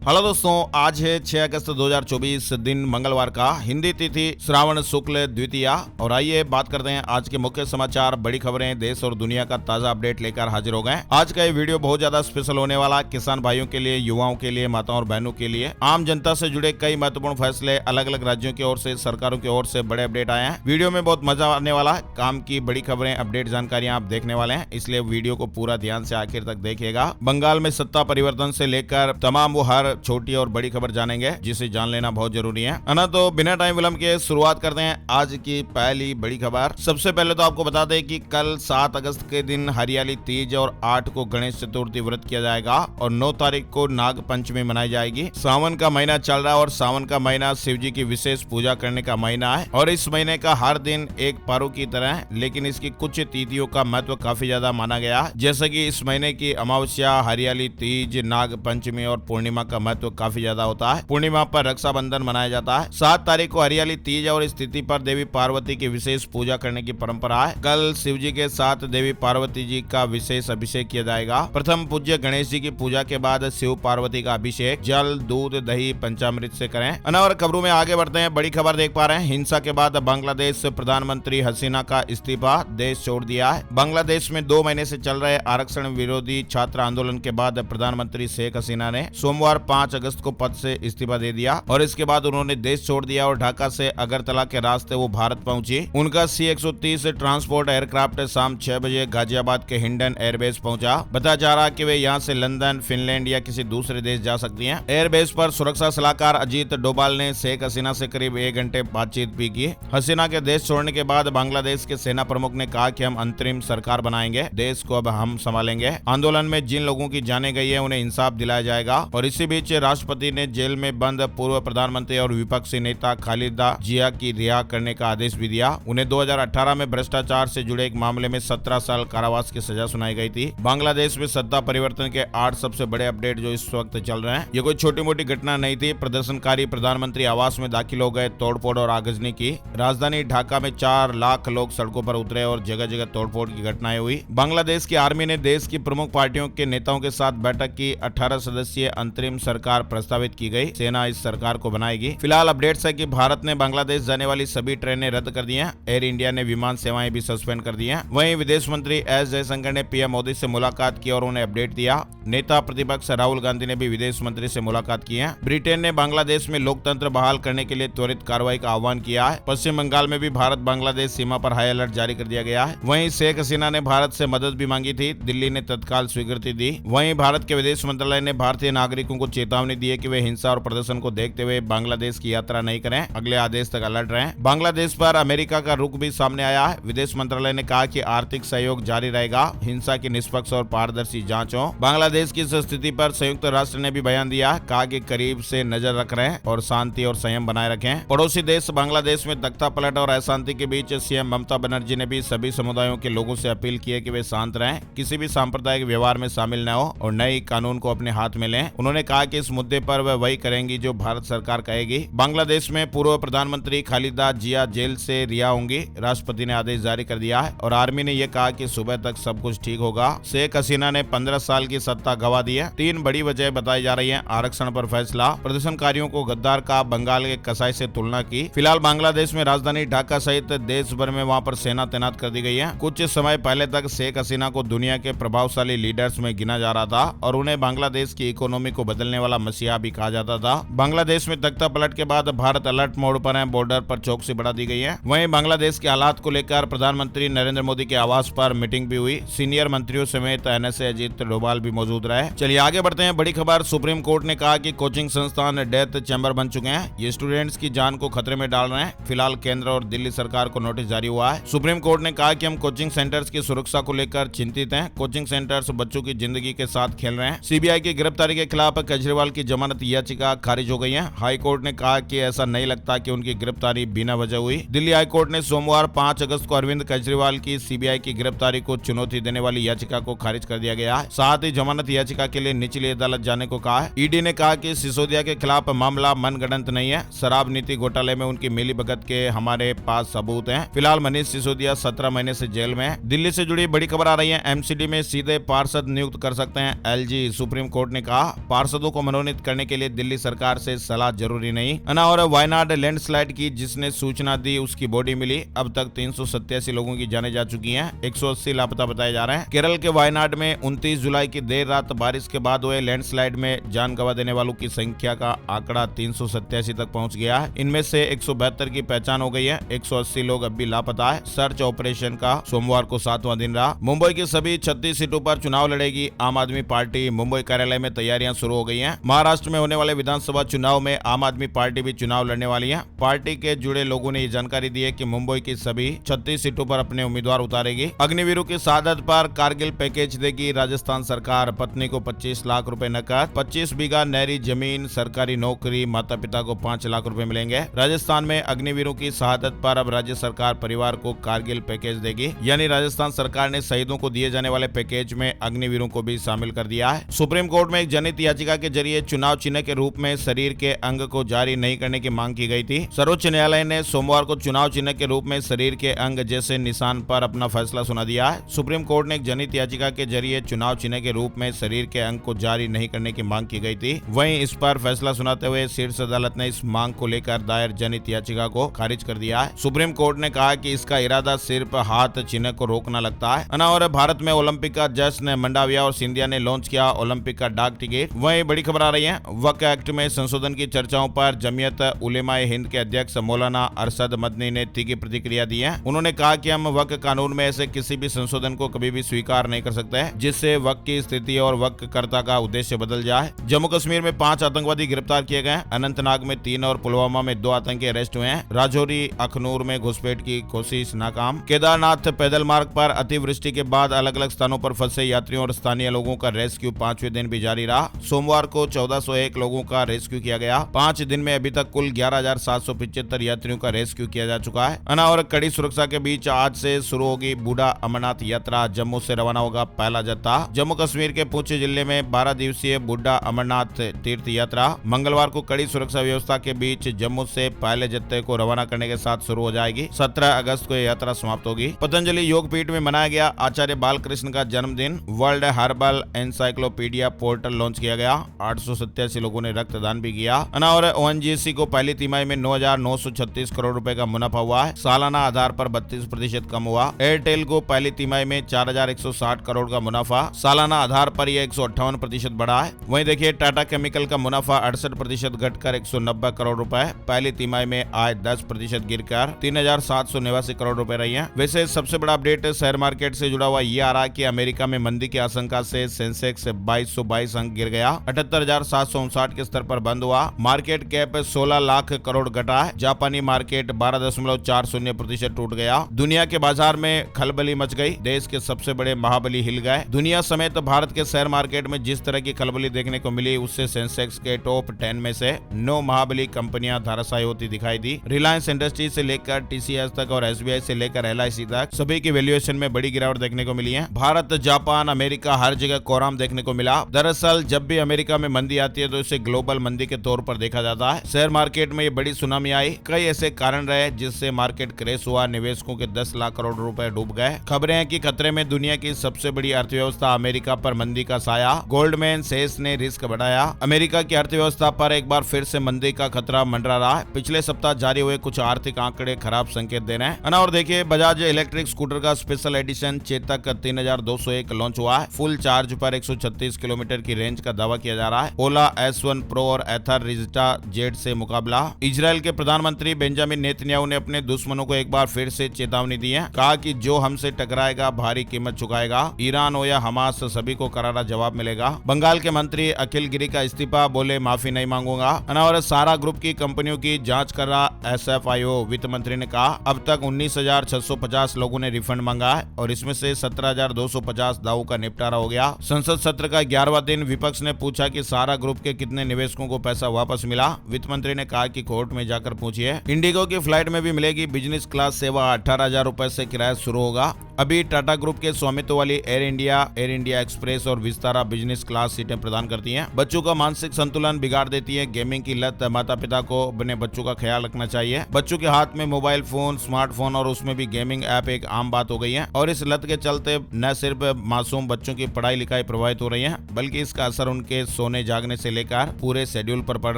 Hello दोस्तों, आज है 6 अगस्त 2024 दिन मंगलवार का, हिंदी तिथि श्रावण शुक्ल द्वितीया। और आइए बात करते हैं आज के मुख्य समाचार, बड़ी खबरें, देश और दुनिया का ताजा अपडेट लेकर हाजिर हो गए। आज का ये वीडियो बहुत ज्यादा स्पेशल होने वाला, किसान भाइयों के लिए, युवाओं के लिए, माताओं और बहनों के लिए, आम जनता से जुड़े कई महत्वपूर्ण फैसले, अलग अलग राज्यों की ओर से, सरकारों की ओर से बड़े अपडेट आए हैं। वीडियो में बहुत मजा आने वाला है, काम की बड़ी खबरें, अपडेट, जानकारियां आप देखने वाले हैं, इसलिए वीडियो को पूरा ध्यान से आखिर तक देखिएगा। बंगाल में सत्ता परिवर्तन से लेकर तमाम वो हर छोटी और बड़ी खबर जानेंगे, जिसे जान लेना बहुत जरूरी है ना। तो बिना टाइम विलंब के शुरुआत करते हैं आज की पहली बड़ी खबर। सबसे पहले तो आपको बता दें कि कल 7 अगस्त के दिन हरियाली तीज और 8 को गणेश चतुर्थी व्रत किया जाएगा और 9 तारीख को नाग पंचमी मनाई जाएगी। सावन का महीना चल रहा है और सावन का महीना शिव जी की विशेष पूजा करने का महीना है और इस महीने का हर दिन एक पर्व की तरह है, लेकिन इसकी कुछ तिथियों का महत्व काफी ज्यादा माना गया, जैसे कि इस महीने की अमावस्या, हरियाली तीज, नाग पंचमी और पूर्णिमा का महत्व काफी ज्यादा होता है। पूर्णिमा पर रक्षाबंधन मनाया जाता है। 7 तारीख को हरियाली तीज और इस तिथि पर देवी पार्वती की विशेष पूजा करने की परंपरा है। कल शिव जी के साथ देवी पार्वती जी का विशेष अभिषेक किया जाएगा। प्रथम पूज्य गणेश जी की पूजा के बाद शिव पार्वती का अभिषेक जल, दूध, दही, पंचामृत से करें। और खबरों में आगे बढ़ते हैं। बड़ी खबर देख पा रहे हैं, हिंसा के बाद बांग्लादेश प्रधानमंत्री हसीना का इस्तीफा, देश छोड़ दिया है। बांग्लादेश में 2 महीने से चल रहे आरक्षण विरोधी छात्र आंदोलन के बाद प्रधानमंत्री शेख हसीना ने सोमवार 5 अगस्त को पद से इस्तीफा दे दिया और इसके बाद उन्होंने देश छोड़ दिया और ढाका से अगरतला के रास्ते वो भारत पहुंची। उनका C-130 ट्रांसपोर्ट एयरक्राफ्ट शाम 6 बजे गाजियाबाद के हिंडन एयरबेस पहुंचा। बताया जा रहा कि वे यहां से लंदन, फिनलैंड या किसी दूसरे देश जा सकती हैं। एयरबेस पर सुरक्षा सलाहकार अजीत डोभाल ने शेख हसीना से करीब 1 घंटे बातचीत भी की। हसीना के देश छोड़ने के बाद बांग्लादेश के सेना प्रमुख ने कहा कि हम अंतरिम सरकार बनाएंगे, देश को अब हम संभालेंगे। आंदोलन में जिन लोगों की जानें गई है उन्हें इंसाफ दिलाया जाएगा। और इसी बीच राष्ट्रपति ने जेल में बंद पूर्व प्रधानमंत्री और विपक्षी नेता खालिदा जिया की रिहा करने का आदेश भी दिया। उन्हें 2018 में भ्रष्टाचार से जुड़े एक मामले में 17 साल कारावास की सजा सुनाई गई थी। बांग्लादेश में सत्ता परिवर्तन के 8 सबसे बड़े अपडेट जो इस वक्त चल रहे हैं, ये कोई छोटी मोटी घटना नहीं थी। प्रदर्शनकारी प्रधानमंत्री आवास में दाखिल हो गए, तोड़फोड़ और आगजनी की। राजधानी ढाका में 4 लाख लोग सड़कों पर उतरे और जगह जगह तोड़फोड़ की घटनाएं हुई। बांग्लादेश की आर्मी ने देश की प्रमुख पार्टियों के नेताओं के साथ बैठक की। 18 सदस्यीय अंतरिम सरकार प्रस्तावित की गई। सेना इस सरकार को बनाएगी। फिलहाल अपडेट्स है कि भारत ने बांग्लादेश जाने वाली सभी ट्रेनें रद्द कर दी हैं। एयर इंडिया ने विमान सेवाएं भी सस्पेंड कर दी हैं। वहीं विदेश मंत्री एस जयशंकर ने पीएम मोदी से मुलाकात की और उन्हें अपडेट दिया। नेता प्रतिपक्ष राहुल गांधी ने भी विदेश मंत्री से मुलाकात की है। ब्रिटेन ने बांग्लादेश में लोकतंत्र बहाल करने के लिए त्वरित कार्रवाई का आह्वान किया है। पश्चिम बंगाल में भी भारत बांग्लादेश सीमा पर हाई अलर्ट जारी कर दिया गया है। वहीं शेख हसीना ने भारत से मदद भी मांगी थी, दिल्ली ने तत्काल स्वीकृति दी। वहीं भारत के विदेश मंत्रालय ने भारतीय नागरिकों को चेतावनी दी है कि वे हिंसा और प्रदर्शन को देखते हुए बांग्लादेश की यात्रा नहीं करें, अगले आदेश तक अलर्ट रहें। बांग्लादेश पर अमेरिका का रुख भी सामने आया है। विदेश मंत्रालय ने कहा कि आर्थिक सहयोग जारी रहेगा, हिंसा की निष्पक्ष और पारदर्शी जांच हो। बांग्लादेश की इस स्थिति पर संयुक्त राष्ट्र ने भी बयान दिया, कहा कि करीब से नजर रख रहे हैं और शांति और संयम बनाए रखें। पड़ोसी देश बांग्लादेश में तख्तापलट और अशांति के बीच सीएम ममता बनर्जी ने भी सभी समुदायों के लोगों से अपील की है कि वे शांत रहें, किसी भी सांप्रदायिक व्यवहार में शामिल न हो और नए कानून को अपने हाथ में लें। उन्होंने कहा कि इस मुद्दे पर वह वही करेंगी जो भारत सरकार कहेगी। बांग्लादेश में पूर्व प्रधानमंत्री खालिदा जिया जेल से रिहा होंगी, राष्ट्रपति ने आदेश जारी कर दिया है और आर्मी ने यह कहा कि सुबह तक सब कुछ ठीक होगा। शेख हसीना ने 15 साल की सत्ता गंवा दी है। 3 बड़ी वजह बताई जा रही है। आरक्षण पर फैसला, प्रदर्शनकारियों को गद्दार का, बंगाल के कसाई से तुलना की। फिलहाल बांग्लादेश में राजधानी ढाका सहित देश भर में वहाँ पर सेना तैनात कर दी गई है। कुछ समय पहले तक शेख हसीना को दुनिया के प्रभावशाली लीडर्स में गिना जा रहा था और उन्हें बांग्लादेश की इकोनॉमी को बदलने वाला मसीहा भी कहा जाता था। बांग्लादेश में तख्ता पलट के बाद भारत अलर्ट मोड पर है, बॉर्डर पर चौकसी बढ़ा दी गई है। वहीं बांग्लादेश के हालात को लेकर प्रधानमंत्री नरेंद्र मोदी के आवास पर मीटिंग भी हुई। सीनियर मंत्रियों समेत NSA अजीत डोभाल भी मौजूद रहे। चलिए आगे बढ़ते हैं। बड़ी खबर, सुप्रीम कोर्ट ने कहा कि कोचिंग संस्थान डेथ चैम्बर बन चुके हैं, ये स्टूडेंट्स की जान को खतरे में डाल रहे हैं। फिलहाल केंद्र और दिल्ली सरकार को नोटिस जारी हुआ है। सुप्रीम कोर्ट ने कहा कि हम कोचिंग सेंटर्स की सुरक्षा को लेकर चिंतित हैं। कोचिंग सेंटर्स बच्चों की जिंदगी के साथ खेल रहे हैं। CBI की गिरफ्तारी के खिलाफ केजरीवाल की जमानत याचिका खारिज हो गई है। हाई कोर्ट ने कहा कि ऐसा नहीं लगता कि उनकी गिरफ्तारी बिना वजह हुई। दिल्ली हाई कोर्ट ने सोमवार 5 अगस्त को अरविंद केजरीवाल की CBI की गिरफ्तारी को चुनौती देने वाली याचिका को खारिज कर दिया गया है। साथ ही जमानत याचिका के लिए निचली अदालत जाने को कहा है। ED ने कहा कि सिसोदिया के खिलाफ मामला मनगढ़ंत नहीं है। शराब नीति घोटाले में उनकी मिलीभगत के हमारे पास सबूत हैं। फिलहाल मनीष सिसोदिया 17 महीने से जेल में है। दिल्ली से जुड़ी बड़ी खबर आ रही है। MCD में सीधे पार्षद नियुक्त कर सकते हैं LG। सुप्रीम कोर्ट ने कहा पार्षदों को मनोनीत करने के लिए दिल्ली सरकार से सलाह जरूरी नहीं। और वायनाड लैंडस्लाइड की जिसने सूचना दी उसकी बॉडी मिली। अब तक 387 लोगों की जानें जा चुकी हैं। 180 लापता बताए जा रहे हैं। केरल के वायनाड में 29 जुलाई की देर रात बारिश के बाद हुए लैंडस्लाइड में जान गंवा देने वालों की संख्या का आंकड़ा 387 तक पहुंच गया है। इनमें से 172 की पहचान हो गई है। 180 लोग अब भी लापता है। सर्च ऑपरेशन का सोमवार को 7वां दिन रहा। मुंबई की सभी 36 सीटों पर चुनाव लड़ेगी आम आदमी पार्टी। मुंबई कार्यालय में तैयारियां शुरू हो गई हैं। महाराष्ट्र में होने वाले विधानसभा चुनाव में आम आदमी पार्टी भी चुनाव लड़ने वाली है। पार्टी के जुड़े लोगों ने ये जानकारी दी है कि मुंबई की सभी 36 सीटों पर अपने उम्मीदवार उतारेगी। अग्निवीरों की शहादत पर कारगिल पैकेज देगी राजस्थान सरकार। पत्नी को 25 लाख रुपए नकद, 25 बीघा नहरी जमीन, सरकारी नौकरी, माता पिता को 5 लाख रुपए मिलेंगे। राजस्थान में अग्निवीरों की शहादत पर अब राज्य सरकार परिवार को कारगिल पैकेज देगी। यानी राजस्थान सरकार ने शहीदों को दिए जाने वाले पैकेज में अग्निवीरों को भी शामिल कर दिया है। सुप्रीम कोर्ट में एक जनहित याचिका के जरिए चुनाव चिन्ह के रूप में शरीर के अंग को जारी नहीं करने की मांग की गई थी। सर्वोच्च न्यायालय ने सोमवार को चुनाव चिन्ह के रूप में शरीर के अंग जैसे निशान पर अपना फैसला सुना दिया है। सुप्रीम कोर्ट ने एक जनहित याचिका के जरिए चुनाव चिन्ह के रूप में शरीर के अंग को जारी नहीं करने की मांग की गई थी। वहीं इस पर फैसला सुनाते हुए शीर्ष अदालत ने इस मांग को लेकर दायर जनहित याचिका को खारिज कर दिया है। सुप्रीम कोर्ट ने कहा कि इसका इरादा सिर्फ हाथ चिन्ह को रोकना लगता है। और भारत में ओलंपिक का जश्न, मंडाविया और सिंधिया ने लॉन्च किया ओलंपिक का डाक टिकट। वहीं बड़ी खबर आ रही है, वक्फ एक्ट में संशोधन की चर्चाओं पर जमीयत उलेमाए हिंद के अध्यक्ष मौलाना अरशद मदनी ने तीखी प्रतिक्रिया दी है। उन्होंने कहा कि हम वक्फ कानून में ऐसे किसी भी संशोधन को कभी भी स्वीकार नहीं कर सकते जिससे वक्फ की स्थिति और वक्फ कर्ता का उद्देश्य बदल जाए। जम्मू कश्मीर में 5 आतंकवादी गिरफ्तार किए गए। अनंतनाग में 3 और पुलवामा में 2 आतंकी अरेस्ट हुए हैं। राजौरी अखनूर में घुसपैठ की कोशिश नाकाम। केदारनाथ पैदल मार्ग पर अतिवृष्टि के बाद अलग अलग स्थानों पर फंसे यात्रियों और स्थानीय लोगों का रेस्क्यू 5वें दिन भी जारी रहा। सोमवार को 1401 लोगों का रेस्क्यू किया गया। 5 दिन में अभी तक कुल 11,775 यात्रियों का रेस्क्यू किया जा चुका है। और कड़ी सुरक्षा के बीच आज से शुरू होगी बूढ़ा अमरनाथ यात्रा। जम्मू से रवाना होगा पहला जत्था। जम्मू कश्मीर के पुंछ जिले में 12 दिवसीय बूढ़ा अमरनाथ तीर्थ यात्रा मंगलवार को कड़ी सुरक्षा व्यवस्था के बीच जम्मू से पहले जत्थे को रवाना करने के साथ शुरू हो जाएगी। 17 अगस्त को यह यात्रा समाप्त होगी। पतंजलि योग पीठ में मनाया गया आचार्य बालकृष्ण का जन्मदिन। World herbal encyclopedia portal launch किया गया। 887 लोगों ने रक्तदान भी किया। और ओएनजीसी को पहली तिमाही में 9,936 करोड़ रुपए का मुनाफा हुआ है। सालाना आधार पर 32% कम हुआ। एयरटेल को पहली तिमाही में 4,160 करोड़ का मुनाफा, सालाना आधार पर यह 158% बढ़ा है। वहीं देखिए टाटा केमिकल का मुनाफा 68% घटकर 190 करोड़ रुपए। पहली तिमाही में आय 10% गिरकर 3,789 करोड़ रुपए रही है। वैसे सबसे बड़ा अपडेट शेयर मार्केट से जुड़ा हुआ ये आ रहा है कि अमेरिका में मंदी की आशंका से सेंसेक्स 2222 अंक गिर गया। 78,759 के स्तर पर बंद हुआ। मार्केट कैप 16 लाख करोड़ घटा है। जापानी मार्केट 12.40% टूट गया। दुनिया के बाजार में खलबली मच गई। देश के सबसे बड़े महाबली हिल गए। दुनिया समेत भारत के शेयर मार्केट में जिस तरह की खलबली देखने को मिली उससे सेंसेक्स के टॉप 10 में से 9 महाबली कंपनियां धराशायी होती दिखाई दी। रिलायंस इंडस्ट्रीज से लेकर टीसीएस तक और एसबीआई से लेकर एलआईसी तक सभी की वैल्यूएशन में बड़ी गिरावट देखने को मिली है। भारत, जापान, अमेरिका हर जगह कोराम देखने को मिला। दरअसल जब भी अमेरिका में मंदी आती है तो इसे ग्लोबल मंदी के तौर पर देखा जाता है। शेयर मार्केट में ये बड़ी सुनामी आई। कई ऐसे कारण रहे जिससे मार्केट क्रैश हुआ। निवेशकों के 10 लाख करोड़ रुपए डूब गए। खबरें हैं कि खतरे में दुनिया की सबसे बड़ी अर्थव्यवस्था अमेरिका पर मंदी का साया। गोल्डमैन सैक्स ने रिस्क बढ़ाया। अमेरिका की अर्थव्यवस्था पर एक बार फिर से मंदी का खतरा मंडरा रहा है। पिछले सप्ताह जारी हुए कुछ आर्थिक आंकड़े खराब संकेत दे रहे हैं। और देखिए बजाज इलेक्ट्रिक स्कूटर का स्पेशल एडिशन चेतक 3201 लॉन्च हुआ है। फुल चार्ज पर 136 किलोमीटर की रेंज का दावा किया जा रहा है। ओला S1 प्रो और एथर रिजटा जेड से मुकाबला। इजराइल के प्रधानमंत्री बेंजामिन नेतन्याहू ने अपने दुश्मनों को एक बार फिर से चेतावनी दी है। कहा कि जो हमसे टकराएगा भारी कीमत चुकाएगा। ईरान हो या हमास सभी को करारा जवाब मिलेगा। बंगाल के मंत्री अखिल गिरी का इस्तीफा, बोले माफी नहीं मांगूंगा। और सारा ग्रुप की कंपनियों की जांच कर रहा SFIO। वित्त मंत्री ने कहा अब तक 19,650 लोगों ने रिफंड मांगा है और इसमें से 17,250 दावों का निपटारा हो गया। संसद सत्र का 11वां दिन विपक्ष ने पूछा कि सारा ग्रुप के कितने निवेशकों को पैसा वापस मिला। वित्त मंत्री ने कहा कि कोर्ट में जाकर पूछिए। इंडिगो की फ्लाइट में भी मिलेगी बिजनेस क्लास सेवा। 18,000 रुपए से किराया शुरू होगा। अभी टाटा ग्रुप के स्वामित्व वाली एयर इंडिया एक्सप्रेस और विस्तारा बिजनेस क्लास सीटें प्रदान करती हैं। बच्चों का मानसिक संतुलन बिगाड़ देती है। गेमिंग की लत, माता पिता को अपने बच्चों का ख्याल रखना चाहिए। बच्चों के हाथ में मोबाइल फोन, स्मार्टफोन और उसमें भी गेमिंग ऐप एक आम बात हो गई है और इस लत के चलते न सिर्फ मासूम बच्चों की पढ़ाई लिखाई प्रभावित हो रही है, बल्कि इसका असर उनके सोने जागने से लेकर पूरे शेड्यूल पर पड़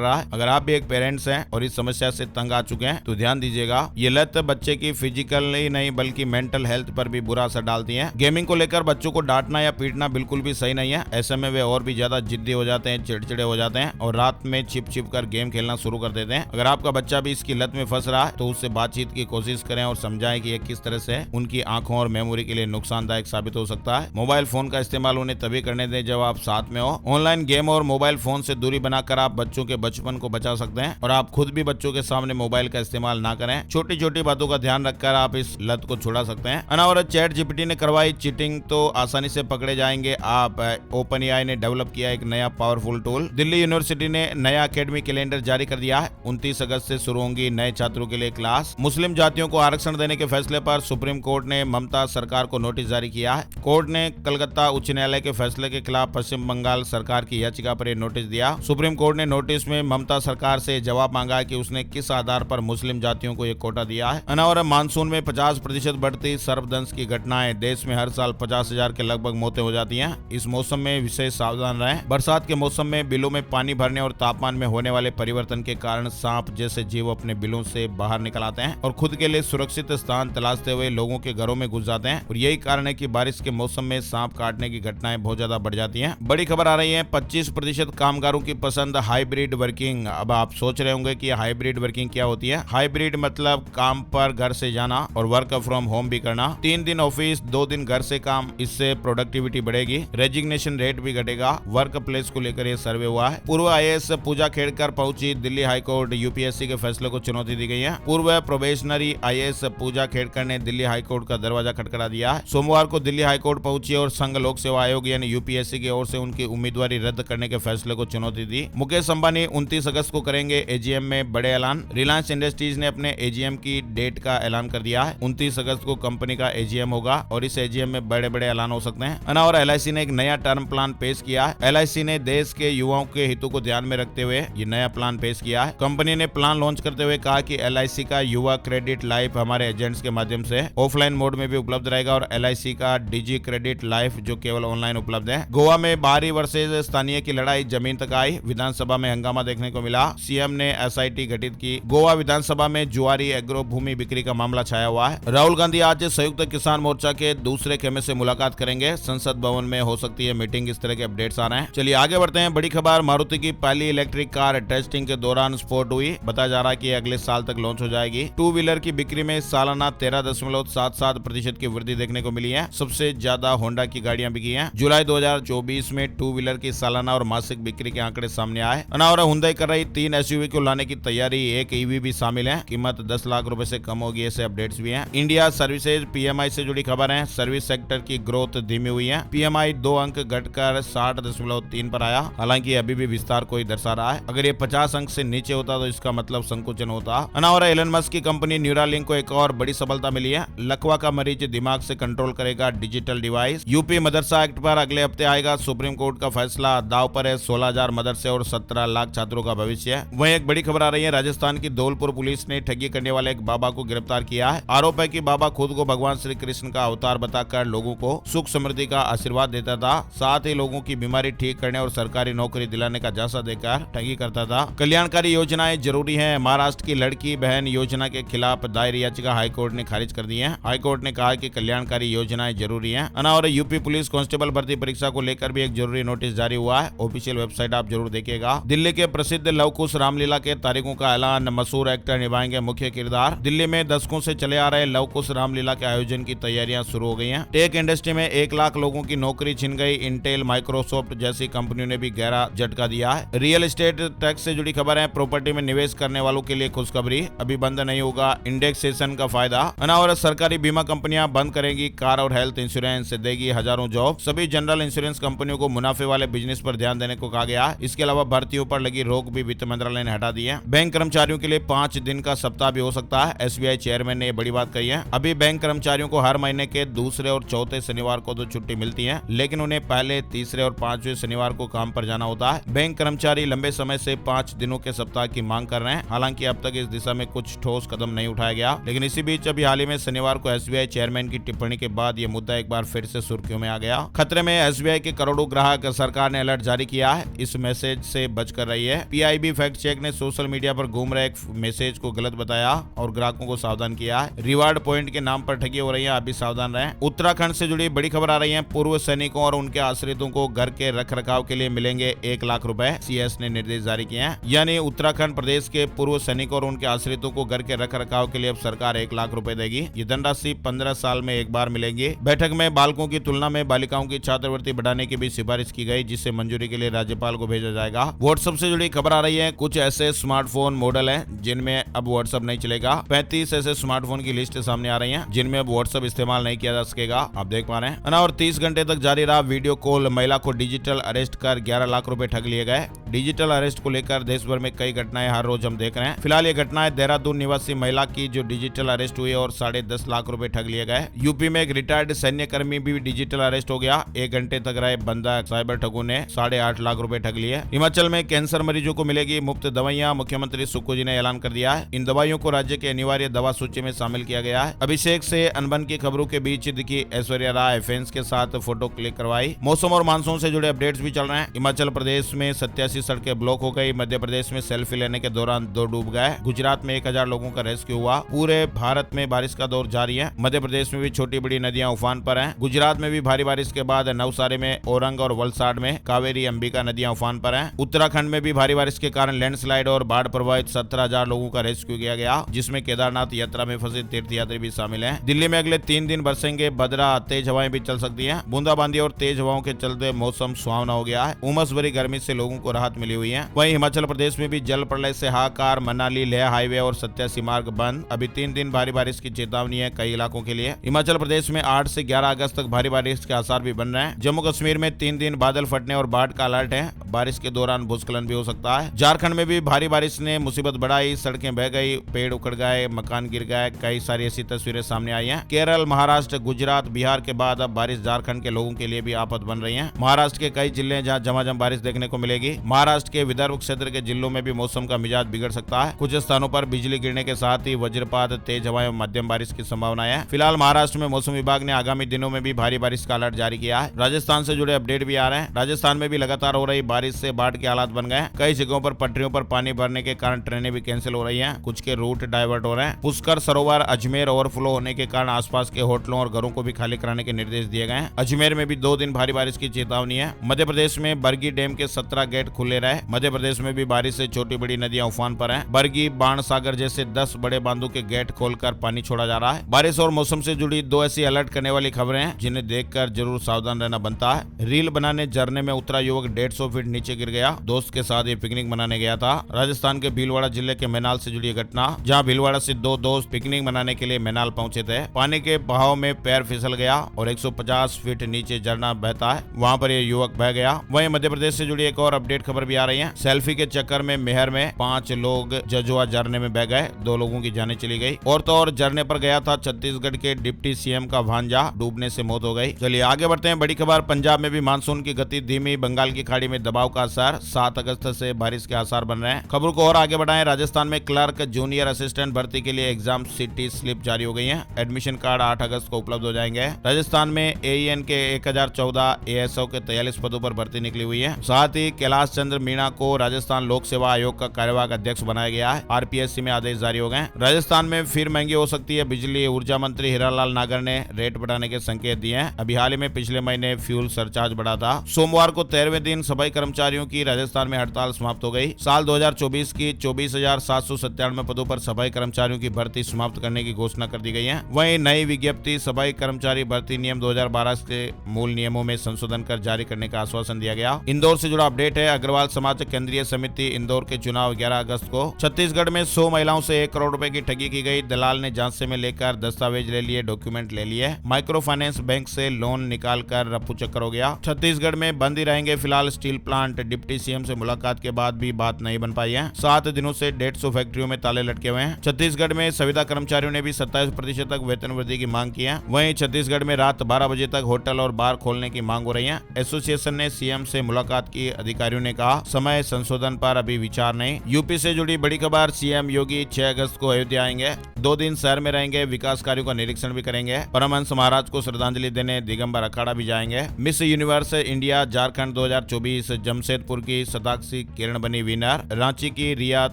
रहा है। अगर आप भी एक पेरेंट्स हैं और इस समस्या से तंग आ चुके हैं तो ध्यान दीजिएगा, ये लत बच्चे की फिजिकल ही नहीं बल्कि मेंटल हेल्थ पर भी बुरा असर डालती है। गेमिंग को लेकर बच्चों को डांटना या पीटना बिल्कुल भी सही नहीं है। ऐसे में वे और भी ज्यादा जिद्दी हो जाते हैं, चिड़चिड़े हो जाते हैं और रात में छिप छिप कर गेम खेलना शुरू कर देते हैं। अगर आपका बच्चा भी इसकी लत में फंस रहा है तो उससे बातचीत की कोशिश करें और समझाएं कि ये किस तरह से उनकी आंखों और मेमोरी के लिए नुकसानदायक साबित हो सकता है। मोबाइल फोन का इस्तेमाल उन्हें तभी करने दें जब आप साथ में हो। ऑनलाइन गेम और मोबाइल फोन से दूरी बनाकर आप बच्चों के बचपन को बचा सकते हैं और आप खुद भी बच्चों के सामने मोबाइल का इस्तेमाल ना करें। छोटी छोटी बातों का ध्यान रखकर आप इस लत को छुड़ा सकते हैं। अनावरत चैट जीपीटी ने करवाई चीटिंग तो आसानी से पकड़े जाएंगे आप। ओपन एआई ने डेवलप किया एक नया पावरफुल टूल। दिल्ली यूनिवर्सिटी ने नया एकेडमिक कैलेंडर जारी कर दिया है। 29 अगस्त से शुरू होंगी नए छात्रों के लिए क्लास। मुस्लिम जातियों को आरक्षण देने के फैसले पर सुप्रीम कोर्ट ने ममता सरकार को नोटिस जारी किया है। कोर्ट ने कलकत्ता उच्च न्यायालय के फैसले के खिलाफ पश्चिम बंगाल सरकार की याचिका पर नोटिस दिया। सुप्रीम कोर्ट ने नोटिस में ममता सरकार से जवाब मांगा कि उसने किस आधार पर मुस्लिम जातियों को एक कोटा दिया है। अनावरत मानसून में 50% बढ़ती सर्पदंश की घटनाएं। देश में हर साल 50,000 के लगभग मौतें हो जाती हैं। इस मौसम में विशेष सावधान रहें। बरसात के मौसम में बिलों में पानी भरने और तापमान में होने वाले परिवर्तन के कारण सांप जैसे जीव अपने बिलों से बाहर निकल आते हैं और खुद के लिए सुरक्षित स्थान तलाशते हुए लोगों के घरों में घुस जाते हैं और यही कारण है कि बारिश के मौसम में सांप काटने की घटनाएं बहुत ज्यादा बढ़ जाती हैं। बड़ी खबर आ रही है, 25% कामगारों की पसंद हाइब्रिड वर्किंग। अब आप सोच रहे होंगे कि हाइब्रिड वर्किंग क्या होती है। हाइब्रिड मतलब काम पर घर से जाना और वर्क फ्रॉम होम भी करना। 3 दिन ऑफिस, 2 दिन घर से काम। इससे प्रोडक्टिविटी बढ़ेगी, रेजिग्नेशन रेट भी घटेगा। वर्क प्लेस को लेकर यह सर्वे हुआ है। पूर्व आईएएस पूजा खेड़कर पहुंची दिल्ली हाईकोर्ट। यूपीएससी के फैसले को चुनौती दी गई है। पूर्व प्रोबेशनरी आईएएस पूजा खेड़कर ने दिल्ली हाईकोर्ट का दरवाजा खटखटा दिया है। सोमवार को दिल्ली हाईकोर्ट पहुंची और संघ लोक सेवा आयोग यानी यूपीएससी की ओर से उनकी उम्मीदवारी रद्द करने के फैसले को चुनौती दी। मुकेश अंबानी 29 अगस्त को करेंगे एजीएम में बड़े ऐलान। रिलायंस इंडस्ट्रीज ने अपने एजीएम की डेट का ऐलान कर दिया है। 29 अगस्त को कंपनी का एजीएम होगा और इस एजीएम में बड़े बड़े ऐलान हो सकते हैं। और एलआईसी ने एक नया टर्म प्लान पेश किया है। एलआईसी ने देश के युवाओं के हितों को ध्यान में रखते हुए ये नया प्लान पेश किया है। कंपनी ने प्लान लॉन्च करते हुए कहा कि एलआईसी का युवा क्रेडिट लाइफ हमारे एजेंट्स के माध्यम से ऑफलाइन मोड में भी उपलब्ध रहेगा और एलआईसी का डिजी क्रेडिट लाइफ जो केवल ऑनलाइन उपलब्ध है। गोवा में बाहरी वर्सेज स्थानीय की लड़ाई जमीन तक आई। विधानसभा में हंगामा देखने को मिला। सीएम ने एसआईटी गठित की। गोवा विधानसभा में जुआरी एग्रो भूमि बिक्री का मामला छाया हुआ है। राहुल गांधी आज संयुक्त किसान मोर्चा के दूसरे खेमे से मुलाकात करेंगे। संसद भवन में हो सकती है मीटिंग। इस तरह के अपडेट्स आ रहे हैं। चलिए आगे बढ़ते हैं। बड़ी खबर, मारुति की पहली इलेक्ट्रिक कार टेस्टिंग के दौरान स्पॉट हुई। बताया जा रहा है कि अगले साल तक लॉन्च हो जाएगी। टू व्हीलर की बिक्री में सालाना 13.77% की वृद्धि देखने को मिली है। सबसे ज्यादा होंडा की गाड़ियां बिकी हैं। जुलाई 2024 में टू व्हीलर की सालाना और मासिक बिक्री के आंकड़े सामने आए। और हुंडई कर रही 3 एसयूवी को लाने की तैयारी। एक ईवी भी शामिल है। कीमत 10 लाख रुपए से कम होगी। ऐसे अपडेट्स भी हैं। इंडिया सर्विसेज पीएमआई से जुड़ी खबर है। सर्विस सेक्टर की ग्रोथ धीमी हुई है। पीएमआई 2 अंक घटकर 60.3 पर आया। हालांकि अभी भी विस्तार को ही दर्शा रहा है। अगर ये 50 अंक से नीचे होता तो इसका मतलब संकुचन होता। और एलन मस्क की कंपनी न्यूरालिंक को एक और बड़ी सफलता मिली है। लकवा का मरीज दिमाग से कंट्रोल करेगा डिजिटल डिवाइस। यूपी मदरसा एक्ट पर अगले हफ्ते आएगा सुप्रीम कोर्ट का फैसला। दाव पर है 16,000 मदरसे और 17 लाख छात्रों का भविष्य। वहीं एक बड़ी खबर आ रही है। राजस्थान की धौलपुर पुलिस ने ठगी करने वाले एक बाबा को गिरफ्तार किया है। आरोप है कि बाबा खुद को भगवान श्री कृष्ण का अवतार बताकर लोगों को सुख समृद्धि का आशीर्वाद देता था। साथ ही लोगों की बीमारी ठीक करने और सरकारी नौकरी दिलाने का झांसा देकर ठगी करता था। कल्याणकारी योजनाएं जरूरी हैं। महाराष्ट्र की लड़की बहन योजना के खिलाफ दायर याचिका हाईकोर्ट ने खारिज कर दी है। हाईकोर्ट ने कहा कि कल्याणकारी योजनाएं जरूरी हैं। और यूपी पुलिस कांस्टेबल भर्ती परीक्षा को लेकर भी एक जरूरी नोटिस जारी हुआ है। ऑफिशियल वेबसाइट आप जरूर देखिएगा। दिल्ली के प्रसिद्ध लवकुश रामलीला के तारीखों का ऐलान। मशहूर एक्टर निभाएंगे मुख्य किरदार। दिल्ली में दशकों से चले आ रहे लवकुश रामलीला के आयोजन की तैयारियां शुरू हो गई हैं। टेक इंडस्ट्री में 1 लाख लोगों की नौकरी छिन गई। इंटेल, माइक्रोसॉफ्ट जैसी कंपनियों ने भी गहरा झटका दिया है। रियल एस्टेट टैक्स से जुड़ी खबर है। प्रॉपर्टी में निवेश करने वालों के लिए खुशखबरी, अभी बंद नहीं होगा इंडेक्सेशन का फायदा। और सरकारी बीमा कंपनियां बंद करेंगी कार और हेल्थ इंश्योरेंस, देगी हजारों जॉब। सभी जनरल इंश्योरेंस कंपनियों को मुनाफे वाले बिजनेस पर ध्यान देने को कहा गया है। इसके अलावा भर्तियों पर लगी रोक भी वित्त मंत्रालय ने हटा दी है। बैंक कर्मचारियों के लिए 5 दिन का सप्ताह भी हो सकता है। एसबीआई चेयरमैन ने यह बड़ी बात कही है। अभी बैंक कर्मचारियों को हर महीने के दूसरे और चौथे शनिवार को तो छुट्टी मिलती है, लेकिन उन्हें पहले, तीसरे और पांचवें शनिवार को काम पर जाना होता है। बैंक कर्मचारी लंबे समय से 5 दिनों के सप्ताह की मांग कर रहे हैं। हालांकि अब तक इस दिशा में कुछ ठोस कदम नहीं उठाया गया, लेकिन इसी बीच अभी हाल ही में शनिवार को एसबीआई चेयरमैन की टिप्पणी के बाद यह मुद्दा एक बार फिर से सुर्खियों में आ गया। खतरे में एसबीआई के करोड़ों ग्राहक, सरकार ने अलर्ट जारी किया है, इस मैसेज से बच कर रही है। पीआईबी फैक्ट चेक ने सोशल मीडिया पर घूम रहे एक मैसेज को गलत बताया और ग्राहकों को सावधान किया है। रिवार्ड पॉइंट के नाम पर ठगी हो रही है, आप भी सावधान रहें। उत्तराखंड से जुड़ी बड़ी खबर आ रही है। पूर्व सैनिकों और उनके आश्रितों को घर के रखरखाव के लिए मिलेंगे 1 लाख रुपए, सीएस ने निर्देश जारी किए हैं। यानी उत्तराखंड प्रदेश के पूर्व सैनिकों और उनके आश्रितों को घर के रखरखाव के लिए अब सरकार 1 लाख रुपए देगी। ये धनराशि 15 साल में एक बार मिलेंगी। बैठक में बालकों की तुलना में बालिकाओं की छात्रवृत्ति बढ़ाने की भी सिफारिश की गई, जिसे मंजूरी के लिए राज्यपाल को भेजा जाएगा। व्हाट्सएप से जुड़ी खबर आ रही है। कुछ ऐसे स्मार्टफोन मॉडल हैं जिनमें अब व्हाट्सएप नहीं चलेगा। 35 ऐसे स्मार्टफोन की लिस्ट सामने आ रही है जिनमें अब व्हाट्सएप इस्तेमाल नहीं किया जा सकेगा, आप देख पा रहे हैं ना। और 30 घंटे तक जारी रहा वीडियो कॉल। महिला को डिजिटल अरेस्ट कर 11 लाख रुपए ठग लिए गए। डिजिटल अरेस्ट को लेकर देश भर में कई घटनाएं हर रोज हम देख रहे हैं। फिलहाल ये घटनाएं देहरादून निवासी महिला की जो डिजिटल अरेस्ट हुई और 10.5 लाख रुपए ठग लिए गए। यूपी में एक रिटायर्ड सैन्य कर्मी भी डिजिटल अरेस्ट हो गया। 1 घंटे तक रहे बंदा साइबर ठगों ने 8.5 लाख रुपए ठग लिए। हिमाचल में कैंसर मरीजों को मिलेगी मुफ्त दवाइयां, मुख्यमंत्री सुक्खू जी ने ऐलान कर दिया है। इन दवाइयों को राज्य के अनिवार्य दवा सूची में शामिल किया गया है। अभिषेक से अनबन की खबरों के बीच दिखी ऐश्वर्या राय, फैंस के साथ फोटो क्लिक करवाई। मौसम और मानसून से जुड़े अपडेट्स भी चल रहे हैं। हिमाचल प्रदेश में 87 सड़कें ब्लॉक हो गई। मध्य प्रदेश में सेल्फी लेने के दौरान 2 डूब गए। गुजरात में 1000 लोगों का रेस्क्यू हुआ। पूरे भारत में बारिश का दौर जारी है। मध्य प्रदेश में भी छोटी बड़ी नदियां उफान पर हैं। गुजरात में भी भारी बारिश के बाद नवसारी में, औरंग और वलसाड में कावेरी, अंबिका नदियां उफान पर हैं। उत्तराखंड में भी भारी बारिश के कारण लैंडस्लाइड और बाढ़ प्रभावित 17,000 लोगों का रेस्क्यू किया गया, जिसमें केदारनाथ यात्रा में फंसे तीर्थयात्री भी शामिल हैं। दिल्ली में अगले 3 दिन बरसेंगे बदरा, तेज हवाएं भी चल सकती हैं। बूंदाबांदी और तेज हवाओं के चलते मौसम सुहावना हो गया है। उमस भरी गर्मी से लोगों को राहत मिली हुई है। वहीं हिमाचल प्रदेश में भी जल प्रलय से हाहाकार। मनाली लेह हाईवे और 87 मार्ग बंद। अभी 3 दिन भारी बारिश की चेतावनी है कई इलाकों के लिए। हिमाचल प्रदेश में 8 से 11 अगस्त तक भारी बारिश के आसार भी बन रहे हैं। जम्मू कश्मीर में 3 दिन बादल फटने और बाढ़ का अलर्ट है। बारिश के दौरान भूस्खलन भी हो सकता है। झारखंड में भी भारी बारिश ने मुसीबत बढ़ाई। सड़कें बह गई, पेड़ उखड़ गए, मकान गिर गए। कई सारी ऐसी तस्वीरें सामने आई हैं। केरल, महाराष्ट्र, गुजरात, बिहार के बाद अब बारिश झारखंड के लोगों के लिए भी आफत बन रही है। महाराष्ट्र के कई जिले जहां झमाझम बारिश देखने को मिलेगी। महाराष्ट्र के विदर्भ क्षेत्र के जिलों में भी मौसम का मिजाज बिगड़ सकता है। कुछ स्थानों पर बिजली गिरने के साथ ही वज्रपात, तेज हवाएं और मध्यम बारिश की संभावना है। फिलहाल महाराष्ट्र में मौसम विभाग ने आगामी दिनों में भी भारी बारिश का अलर्ट जारी किया है। राजस्थान से जुड़े अपडेट भी आ रहे हैं। राजस्थान में भी लगातार हो रही बारिश से बाढ़ के हालात बन गए। कई जगहों पर पटरियों पर पानी भरने के कारण ट्रेनें भी कैंसिल हो रही हैं। कुछ के रूट डाइवर्ट हो रहे हैं। पुष्कर सरोवर अजमेर ओवरफ्लो होने के कारण आसपास के होटलों और घरों को भी खाली कराने के निर्देश दिए गए हैं। अजमेर में भी 2 दिन भारी बारिश की चेतावनी है। मध्य प्रदेश में बरगी डैम के 17 गेट खुले रहे। मध्य प्रदेश में भी बारिश से छोटी बड़ी नदियां उफान पर हैं। बरगी, बाणसागर जैसे 10 बड़े बांधों के गेट खोलकर पानी छोड़ा जा रहा है। बारिश और मौसम से जुड़ी 2 ऐसी अलर्ट करने वाली खबरें हैं जिन्हें देखकर जरूर सावधान रहना बनता है। रील बनाने झरने में उतरा युवक 150 फीट नीचे गिर गया। दोस्त के साथ ये पिकनिक मनाने गया था। राजस्थान के भीलवाड़ा जिले के मैनाल से जुड़ी घटना, जहां भीलवाड़ा से 2 दोस्त पिकनिक मनाने के लिए मैनाल पहुंचे थे। पानी के बहाव में पैर फिसल गया और 150 फीट नीचे झरना बहता है, वहां पर ये युवक बह गया। वहीं मध्य प्रदेश से जुड़ी एक और अपडेट खबर भी आ रही है। सेल्फी के चक्कर में मेहर में 5 लोग जजुआ झरने में बह गए। 2 लोगों की जानें चली गई। और तो और झरने पर गया था छत्तीसगढ़ के डिप्टी सीएम का भांजा, डूबने से मौत हो गई। चलिए आगे बढ़ते हैं। बड़ी खबर, पंजाब में भी मानसून की गति धीमी। बंगाल की खाड़ी में दबाव का असर। 7 अगस्त से बारिश के आसार बन रहे हैं। खबर को और आगे बढ़ाएं। राजस्थान में क्लर्क, जूनियर असिस्टेंट भर्ती के लिए एग्जाम सिटी स्लिप जारी हो गई है। एडमिशन कार्ड 8 अगस्त को उपलब्ध हो जाएंगे। राजस्थान में एईएन के 1014, एएसओ के 43 पदों पर भर्ती निकली हुई है। साथ ही कैलाश चंद्र मीणा को राजस्थान लोक सेवा आयोग का कार्यवाहक अध्यक्ष बनाया गया है। आरपीएससी में आदेश जारी हो गए। राजस्थान में फिर महंगी हो सकती है बिजली। ऊर्जा मंत्री हीरालाल नागर ने रेट बढ़ाने के संकेत दिए हैं। अभी हाल ही में पिछले महीने फ्यूल सरचार्ज बढ़ा था। सोमवार को 13वें दिन सफाई कर्मचारियों की राजस्थान में हड़ताल समाप्त हो गई। साल 2024 की 24,797 पदों पर सफाई कर्मचारियों की भर्ती समाप्त करने की घोषणा कर दी गई है। वहीं नई विज्ञप्ति सफाई कर्मचारी भर्ती नियम 2012 के मूल नियमों में संशोधन कर जारी करने का आश्वासन दिया गया। इंदौर से जुड़ा अपडेट है। अग्रवाल अग्रवाल समाज केंद्रीय समिति इंदौर के चुनाव 11 अगस्त को। छत्तीसगढ़ में 100 महिलाओं से 1 करोड़ रुपए की ठगी की गई। दलाल ने झांसे में लेकर दस्तावेज ले लिए, डॉक्यूमेंट ले लिए। माइक्रो फाइनेंस बैंक से लोन निकाल कर रफू चक्कर हो गया। छत्तीसगढ़ में बंद ही रहेंगे फिलहाल स्टील प्लांट। डिप्टी सीएम से मुलाकात के बाद भी बात नहीं बन पाई है। 7 दिनों से 150 फैक्ट्रियों में ताले लटके हुए हैं। छत्तीसगढ़ में संविदा कर्मचारियों ने भी 27% तक वेतन वृद्धि की मांग की है। वहीं छत्तीसगढ़ में रात 12 बजे तक होटल और बार खोलने की मांग हो रही है। एसोसिएशन ने सीएम से मुलाकात की। अधिकारियों ने कहा समय संशोधन पर अभी विचार नहीं। यूपी से जुड़ी बड़ी खबर, सीएम योगी 6 अगस्त को अयोध्या आएंगे। 2 दिन शहर में रहेंगे, विकास कार्यों का निरीक्षण भी करेंगे। परमहंस महाराज को श्रद्धांजलि देने दिगंबर अखाड़ा भी जाएंगे। Miss universe India Jharkhand 2024 Jamshedpur की शताक्षी किरण बनी विनर। रांची की रिया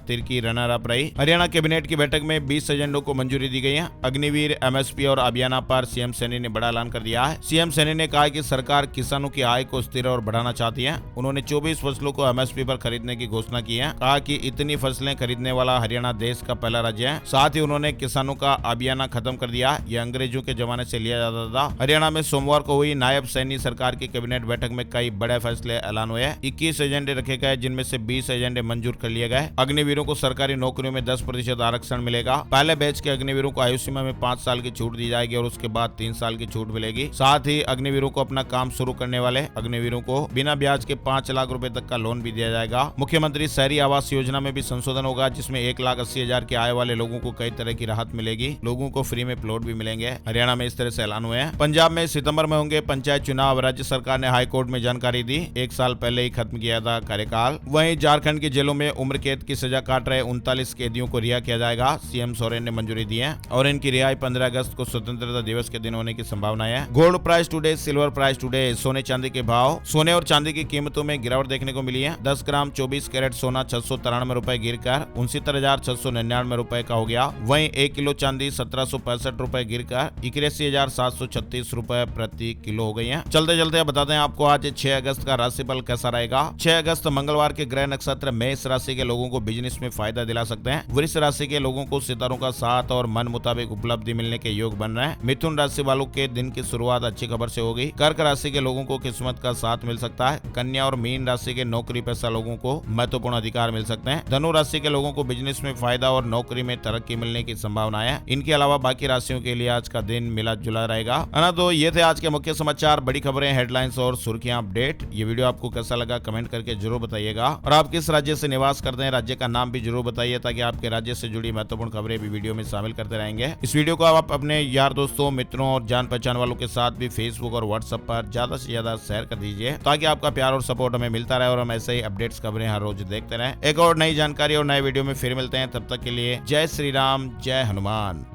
तिर्की रनर अप रही। हरियाणा कैबिनेट की बैठक में 20 एजेंडों को मंजूरी दी गई है। अग्निवीर, एमएसपी और अभियाना पर सीएम सैनी ने बड़ा ऐलान कर दिया है। सीएम सैनी ने कहा कि सरकार किसानों की आय को स्थिर और बढ़ाना चाहती है। उन्होंने 24 फसलों को एमएसपी पर खरीदने की घोषणा की है। कहा कि इतनी फसलें खरीदने वाला हरियाणा देश का पहला राज्य है। साथ ही उन्होंने किसानों का अभियाना खत्म कर दिया। यह अंग्रेजों के जमाने से लिया जाता था। हरियाणा में सोमवार को हुई नायब सैनी सरकार की कैबिनेट बैठक में कई बड़े फैसले ऐलान हुए। 21 एजेंडे रखे गए, जिनमें से 20 एजेंडे मंजूर कर लिए गए। अग्निवीरों को सरकारी नौकरियों में 10% आरक्षण मिलेगा। पहले बैच के अग्निवीरों को आयु सीमा में 5 साल की छूट दी जाएगी और उसके बाद 3 साल की छूट मिलेगी। साथ ही अग्निवीरों को अपना काम शुरू करने वाले अग्निवीरों को बिना ब्याज के 5 लाख रुपए तक का लोन भी दिया जाएगा। मुख्यमंत्री शहरी आवास योजना में भी संशोधन होगा, जिसमें 1,80,000 की आय वाले लोगों को कई तरह की राहत मिलेगी। लोगों को फ्री में प्लॉट भी मिलेंगे। हरियाणा में इस तरह से ऐलान हुए हैं। पंजाब में सितंबर में होंगे पंचायत चुनाव। राज्य सरकार ने हाई कोर्ट में जानकारी दी। 1 साल पहले ही खत्म किया था कार्यकाल। वहीं झारखंड की जेलों में उम्र कैद की सजा काट रहे 39 कैदियों को रिहा किया जाएगा। सीएम सोरेन ने मंजूरी दी है और इनकी रिहाई 15 अगस्त को स्वतंत्रता दिवस के दिन होने की संभावना है। Gold price today, silver price today. सोने चांदी के भाव। सोने और चांदी की कीमतों में गिरावट देखने को मिली है। 10 ग्राम 24 कैरेट सोना 693 रुपए गिरकर 69,699 रुपए का हो गया। वहीं 1 किलो चांदी 1765 रुपए गिरकर 81,736 रुपए प्रति किलो हो गई है। चलते चलते बताते हैं आपको आज 6 अगस्त का राशिफल कैसा रहेगा। 6 अगस्त मंगलवार के ग्रह नक्षत्र मेष राशि के लोगों को बिजनेस में फायदा दिला सकते हैं। वृष राशि के लोगों को सितारों का साथ और मन मुताबिक उपलब्धि मिलने के योग बन रहे हैं। मिथुन राशि वालों के दिन की शुरुआत अच्छी खबर से होगी। कर्क राशि के लोगों को किस्मत का साथ मिल सकता है। कन्या और मीन राशि के नौकरी पेशा लोगों को महत्वपूर्ण अधिकार मिल सकते हैं। धनु राशि के लोगों को बिजनेस में फायदा और नौकरी में तरक्की मिलने की संभावना है। इनके अलावा बाकी राशियों के लिए आज का दिन मिला जुला रहेगा। तो ये थे आज के मुख्य समाचार, बड़ी खबरें, हेडलाइंस और सुर्खियां अपडेट। ये वीडियो आपको कैसा लगा कमेंट करके जरूर बताइएगा और आप किस राज्य से निवास करते हैं राज्य का नाम भी जरूर बताइए, ताकि आपके राज्य से जुड़ी महत्वपूर्ण खबरें भी वीडियो में शामिल करते रहेंगे। इस वीडियो को आप अपने यार दोस्तों, मित्रों और जान पहचान वालों के साथ भी फेसबुक और व्हाट्सएप पर ज्यादा से ज्यादा शेयर कर दीजिए, ताकि आपका प्यार और सपोर्ट हमें मिलता रहे और हम ऐसे ही अपडेट्स खबरें हर रोज देखते रहें। एक और नई जानकारी और नए वीडियो में फिर मिलते हैं। तब तक के लिए जय श्री राम, जय हनुमान।